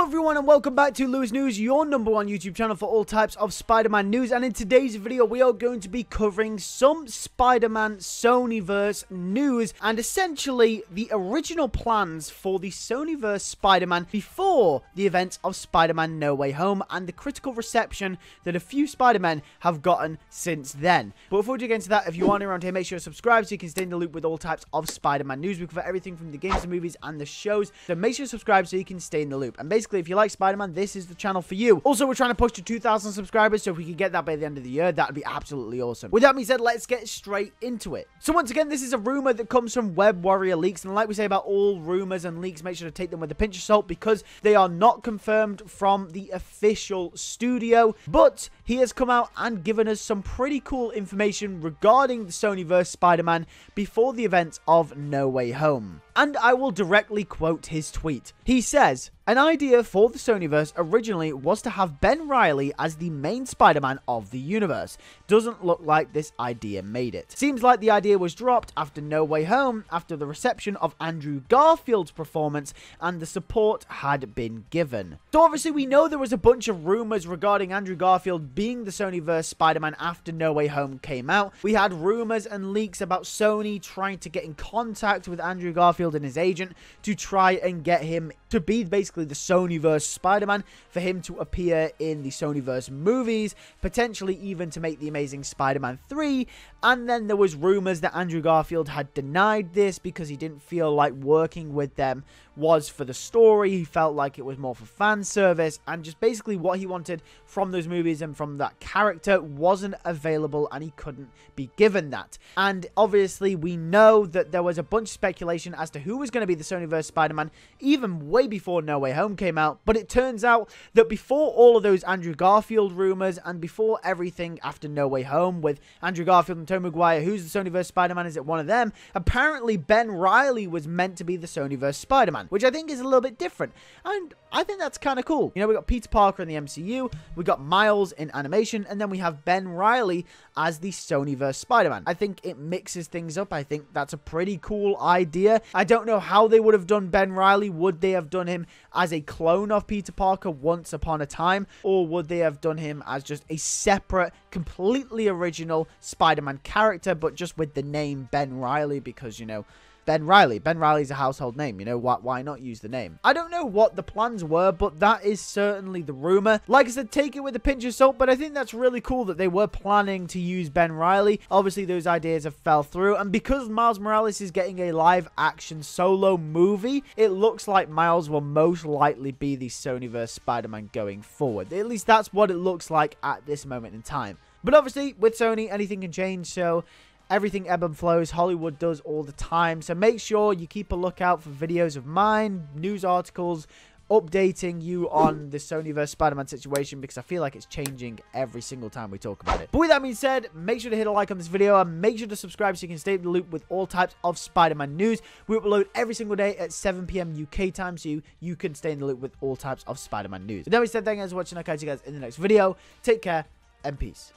everyone and welcome back to LewisNews, your #1 YouTube channel for all types of Spider-Man news. And in today's video, we are going to be covering some Spider-Man Sony-Verse news and essentially the original plans for the Sony-Verse Spider-Man before the events of Spider-Man No Way Home and the critical reception that a few Spider-Men have gotten since then. But before we get into that, if you aren't around here, make sure to subscribe so you can stay in the loop with all types of Spider-Man news. We cover everything from the games, the movies, and the shows. So make sure to subscribe so you can stay in the loop. And basically, if you like Spider-Man, this is the channel for you. Also, we're trying to push to 2,000 subscribers, so if we can get that by the end of the year, that would be absolutely awesome. With that being said, let's get straight into it. So once again, this is a rumor that comes from Web Warrior Leaks, and like we say about all rumors and leaks, make sure to take them with a pinch of salt because they are not confirmed from the official studio. But he has come out and given us some pretty cool information regarding the Sony-Verse Spider-Man before the events of No Way Home. And I will directly quote his tweet. He says, "An idea for the Sony-Verse originally was to have Ben Reilly as the main Spider-Man of the universe. Doesn't look like this idea made it. Seems like the idea was dropped after No Way Home, after the reception of Andrew Garfield's performance and the support had been given." So obviously we know there was a bunch of rumors regarding Andrew Garfield being the Sony-Verse Spider-Man after No Way Home came out. We had rumors and leaks about Sony trying to get in contact with Andrew Garfield and his agent to try and get him to be basically the Sony-Verse Spider-Man, for him to appear in the Sony-Verse movies, potentially even to make The Amazing Spider-Man 3, and then there was rumors that Andrew Garfield had denied this because he didn't feel like working with them was for the story. He felt like it was more for fan service, and just basically what he wanted from those movies and from that character wasn't available, and he couldn't be given that. And obviously we know that there was a bunch of speculation as to who was going to be the Sony-Verse Spider-Man even way before No Way Home came out, but it turns out that before all of those Andrew Garfield rumors and before everything after No Way Home with Andrew Garfield and Tobey Maguire, who's the Sony-Verse Spider-Man, is it one of them? Apparently Ben Reilly was meant to be the Sony-Verse Spider-Man, which I think is a little bit different, and I think that's kind of cool. You know, we got Peter Parker in the MCU, we got Miles in animation, and then we have Ben Reilly as the Sony-Verse Spider-Man. I think it mixes things up. I think that's a pretty cool idea. I don't know how they would have done Ben Reilly. Would they have done him as a clone of Peter Parker once upon a time, or would they have done him as just a separate, completely original Spider-Man character, but just with the name Ben Reilly? Because, you know, Ben Reilly. Ben Reilly's a household name, you know, why not use the name? I don't know what the plans were, but that is certainly the rumor. Like I said, take it with a pinch of salt, but I think that's really cool that they were planning to use Ben Reilly. Obviously, those ideas have fell through, and because Miles Morales is getting a live-action solo movie, it looks like Miles will most likely be the Sony-Verse Spider-Man going forward. At least that's what it looks like at this moment in time. But obviously, with Sony, anything can change, so everything ebb and flows. Hollywood does all the time. So make sure you keep a lookout for videos of mine, news articles, updating you on the Sony-Verse Spider-Man situation, because I feel like it's changing every single time we talk about it. But with that being said, make sure to hit a like on this video and make sure to subscribe so you can stay in the loop with all types of Spider-Man news. We upload every single day at 7 PM UK time, so you can stay in the loop with all types of Spider-Man news. With that being said, thank you guys for watching. I'll catch you guys in the next video. Take care and peace.